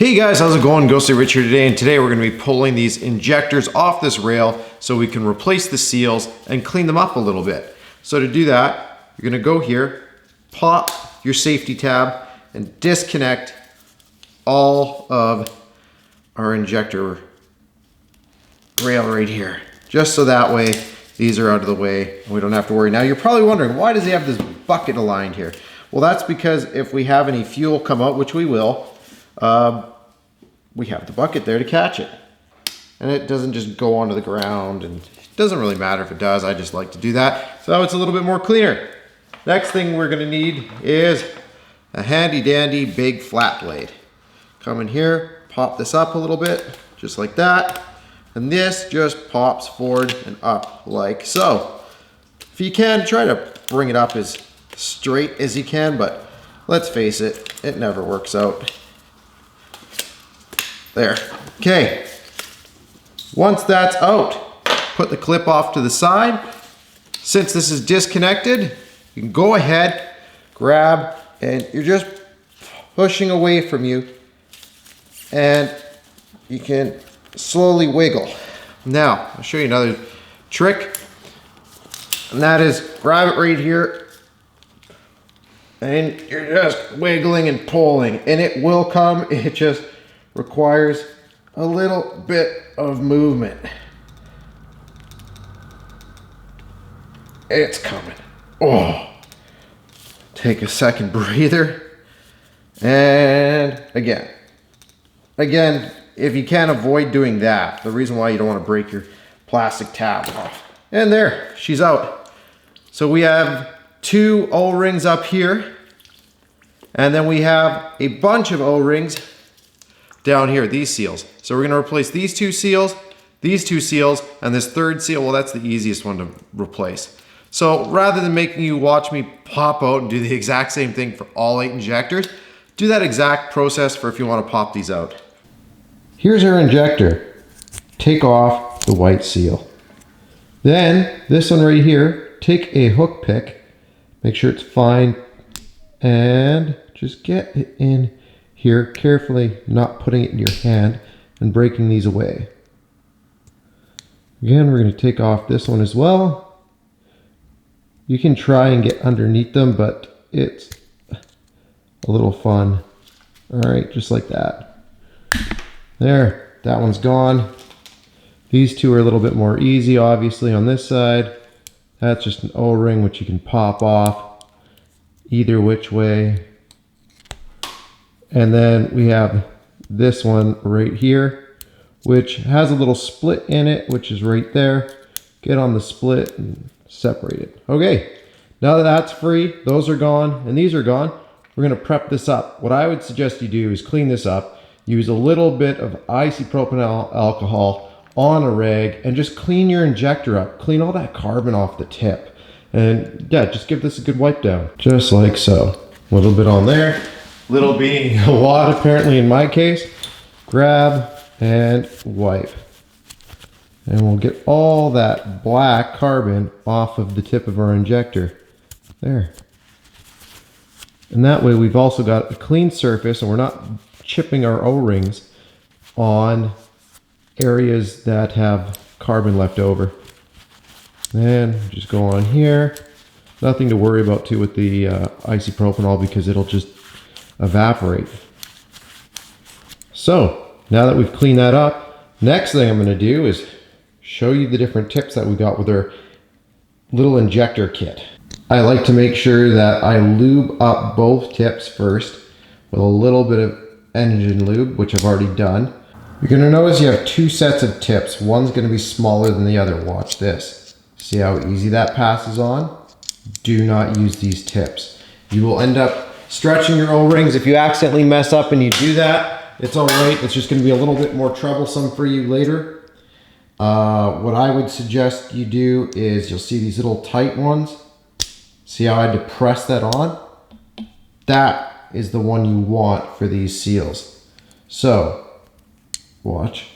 Hey guys, how's it going? Ghostly Rich here today, and today we're going to be pulling these injectors off this rail so we can replace the seals and clean them up a little bit. So to do that, you're going to go here, pop your safety tab, and disconnect all of our injector rail right here. Just so that way these are out of the way and we don't have to worry. Now you're probably wondering, why does he have this bucket aligned here? Well, that's because if we have any fuel come out, which we will, we have the bucket there to catch it. And it doesn't just go onto the ground, and it doesn't really matter if it does. I just like to do that so it's a little bit more cleaner. Next thing we're gonna need is a handy dandy big flat blade. Come in here, pop this up a little bit, just like that. And this just pops forward and up like so. If you can, try to bring it up as straight as you can, but let's face it, it never works out. There. Okay. Once that's out, put the clip off to the side. Since this is disconnected, you can go ahead, grab, and you're just pushing away from you, and you can slowly wiggle. Now, I'll show you another trick, and that is grab it right here, and you're just wiggling and pulling, and it will come. It just requires a little bit of movement. It's coming. Oh, take a second breather. And again, if you can avoid doing that, the reason why you don't want to break your plastic tab off. And there, she's out. So we have 2 O-rings up here, and then we have a bunch of O-rings down here, these seals. So we're gonna replace these 2 seals, and this third seal. Well, that's the easiest one to replace. So rather than making you watch me pop out and do the exact same thing for all 8 injectors, do that exact process for if you wanna pop these out. Here's our injector. Take off the white seal. Then this one right here, take a hook pick, make sure it's fine, and just get it in here carefully, not putting it in your hand and breaking these away. Again, we're going to take off this one as well. You can try and get underneath them, but it's a little fun. All right, just like that. There, that one's gone. These 2 are a little bit more easy, obviously, on this side. That's just an O-ring, which you can pop off either which way. And then we have this one right here, which has a little split in it, which is right there. Get on the split and separate it. Okay, now that that's free, those are gone, and these are gone, we're gonna prep this up. What I would suggest you do is clean this up, use a little bit of isopropyl alcohol on a rag, and just clean your injector up. Clean all that carbon off the tip. And yeah, just give this a good wipe down, just like so. A little bit on there. Little being a lot apparently in my case. Grab and wipe. And we'll get all that black carbon off of the tip of our injector. There. And that way we've also got a clean surface and we're not chipping our O-rings on areas that have carbon left over. And just go on here. Nothing to worry about too with the isopropanol because it'll just evaporate. So now that we've cleaned that up, next thing I'm going to do is show you the different tips that we got with our little injector kit. I like to make sure that I lube up both tips first with a little bit of engine lube, which I've already done. You're going to notice you have 2 sets of tips. One's going to be smaller than the other. Watch this. See how easy that passes on? Do not use these tips. You will end up stretching your O-rings. If you accidentally mess up and you do that, it's all right. It's just going to be a little bit more troublesome for you later. What I would suggest you do is, you'll see these little tight ones. See how I had to press that on? That is the one you want for these seals. So, watch.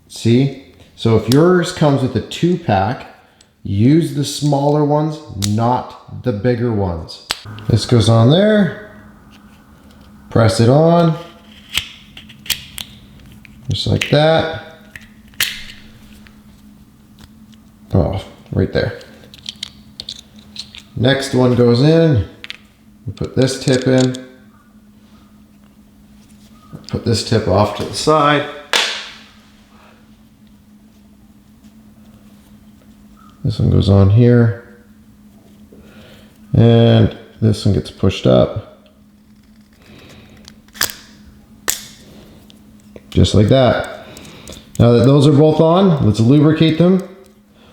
See? So if yours comes with a 2-pack, use the smaller ones, not the bigger ones. This goes on there. Press it on. Just like that. Oh, right there. Next one goes in. We put this tip in. Put this tip off to the side. This one goes on here. And this one gets pushed up. Just like that. Now that those are both on, let's lubricate them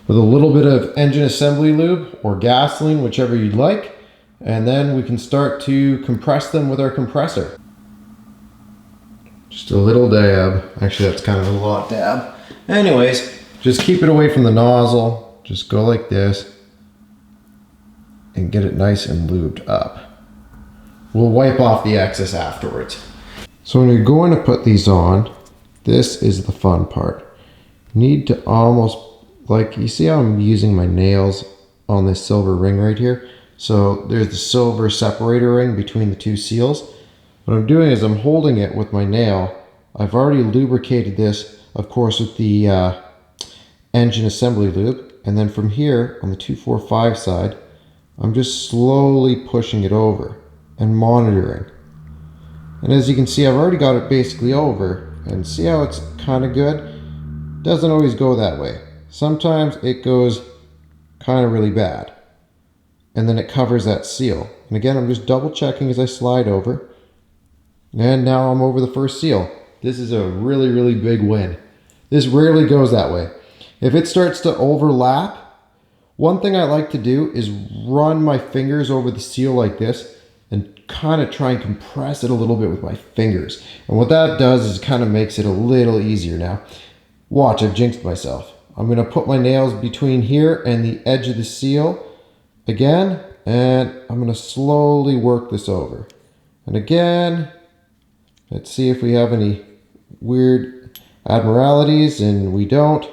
with a little bit of engine assembly lube or gasoline, whichever you'd like. And then we can start to compress them with our compressor. Just a little dab. Actually, that's kind of a lot dab. Anyways, just keep it away from the nozzle. Just go like this and get it nice and lubed up. We'll wipe off the excess afterwards. So when you're going to put these on, this is the fun part. You need to almost, like, you see how I'm using my nails on this silver ring right here? So there's the silver separator ring between the two seals. What I'm doing is I'm holding it with my nail. I've already lubricated this, of course, with the engine assembly lube. And then from here on the 245 side, I'm just slowly pushing it over and monitoring. And as you can see, I've already got it basically over. And see how it's kind of good? Doesn't always go that way. Sometimes it goes kind of really bad. And then it covers that seal. And again, I'm just double checking as I slide over. And now I'm over the first seal. This is a really, really big win. This rarely goes that way. If it starts to overlap, one thing I like to do is run my fingers over the seal like this and kind of try and compress it a little bit with my fingers. And what that does is kind of makes it a little easier now. Watch, I've jinxed myself. I'm going to put my nails between here and the edge of the seal again, and I'm going to slowly work this over. And again, let's see if we have any weird abnormalities, and we don't.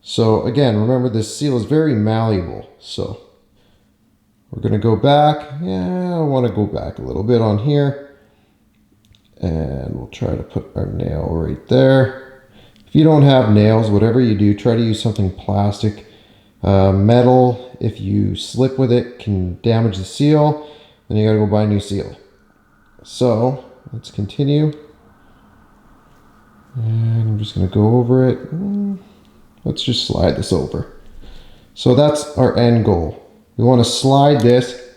So again, remember this seal is very malleable. So we're going to go back. Yeah, I want to go back a little bit on here. And we'll try to put our nail right there. If you don't have nails, whatever you do, try to use something plastic. Metal, if you slip with it, can damage the seal. Then you got to go buy a new seal. So let's continue. And I'm just going to go over it. Let's just slide this over. So that's our end goal. We want to slide this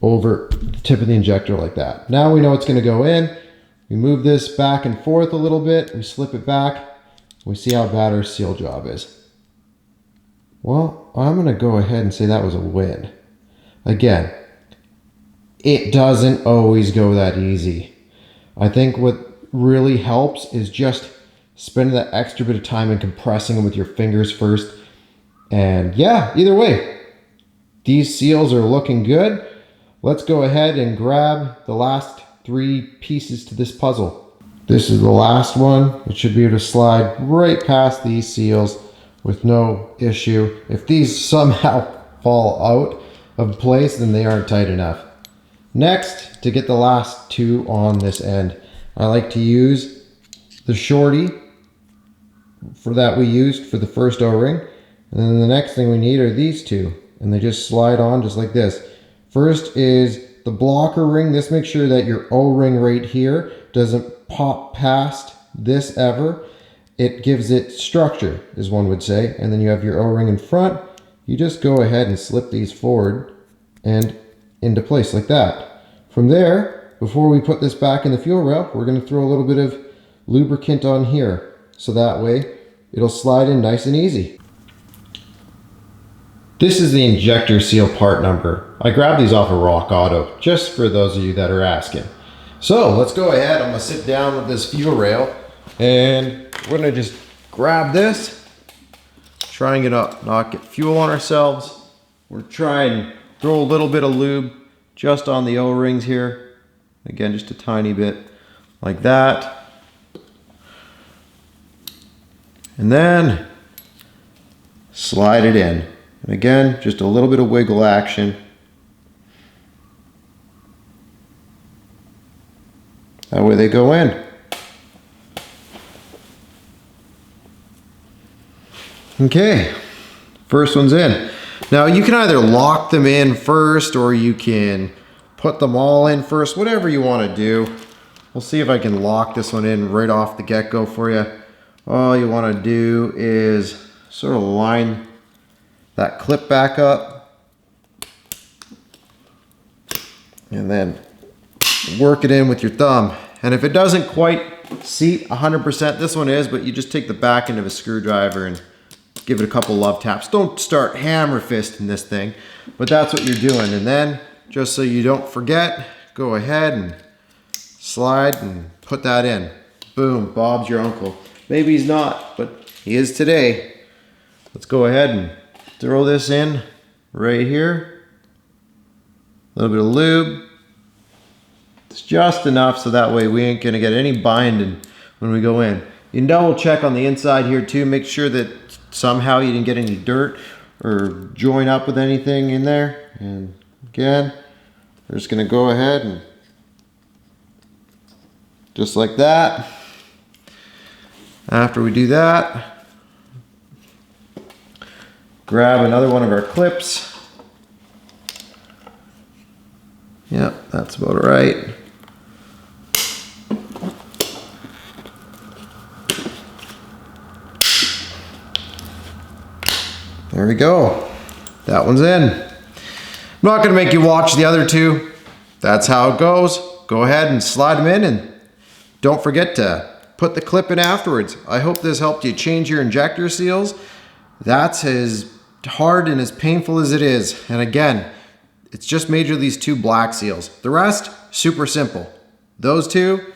over the tip of the injector like that. Now we know it's going to go in. We move this back and forth a little bit. We slip it back. We see how bad our seal job is. Well, I'm going to go ahead and say that was a win. Again, it doesn't always go that easy. I think what really helps is just spending that extra bit of time and compressing them with your fingers first. And yeah, either way, these seals are looking good. Let's go ahead and grab the last 3 pieces to this puzzle. This is the last one. It should be able to slide right past these seals with no issue. If these somehow fall out of place, then they aren't tight enough. Next, to get the last 2 on this end, I like to use the shorty for that we used for the first O-ring. And then the next thing we need are these 2. And they just slide on just like this. First is the blocker ring. This makes sure that your O-ring right here doesn't pop past this ever. It gives it structure, as one would say. And then you have your O-ring in front. You just go ahead and slip these forward and into place like that. From there, before we put this back in the fuel rail, we're going to throw a little bit of lubricant on here. So that way it'll slide in nice and easy. This is the injector seal part number. I grabbed these off of Rock Auto, just for those of you that are asking. So let's go ahead. I'm going to sit down with this fuel rail and we're going to just grab this, try and not get fuel on ourselves. We're trying to throw a little bit of lube just on the O-rings here. Again, just a tiny bit like that. And then slide it in. And again, just a little bit of wiggle action. That way they go in. Okay, first one's in. Now you can either lock them in first or you can put them all in first, whatever you want to do. We'll see if I can lock this one in right off the get-go for you. All you want to do is sort of line that clip back up and then work it in with your thumb. And if it doesn't quite seat 100%, this one is, but you just take the back end of a screwdriver and give it a couple love taps. Don't start hammer fisting this thing, but that's what you're doing. And then, just so you don't forget, go ahead and slide and put that in. Boom, Bob's your uncle. Maybe he's not, but he is today. Let's go ahead and throw this in right here. A little bit of lube. It's just enough so that way we ain't gonna get any binding when we go in. You can double check on the inside here too. Make sure that somehow you didn't get any dirt or join up with anything in there. And again, we're just gonna go ahead and just like that. After we do that, grab another one of our clips. Yep, that's about right. There we go. That one's in. I'm not going to make you watch the other two. That's how it goes. Go ahead and slide them in, and don't forget to put the clip in afterwards. I hope this helped you change your injector seals. That's as hard and as painful as it is. And again, it's just major these two black seals. The rest, super simple. Those two,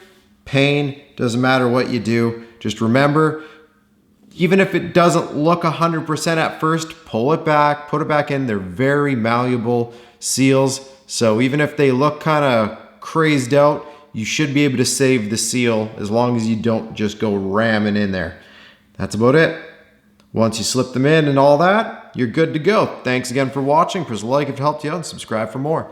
pain, doesn't matter what you do. Just remember, even if it doesn't look 100% at first, pull it back, put it back in. They're very malleable seals. So even if they look kind of crazed out, you should be able to save the seal as long as you don't just go ramming in there. That's about it. Once you slip them in and all that, you're good to go. Thanks again for watching. Press like if it helped you out and subscribe for more.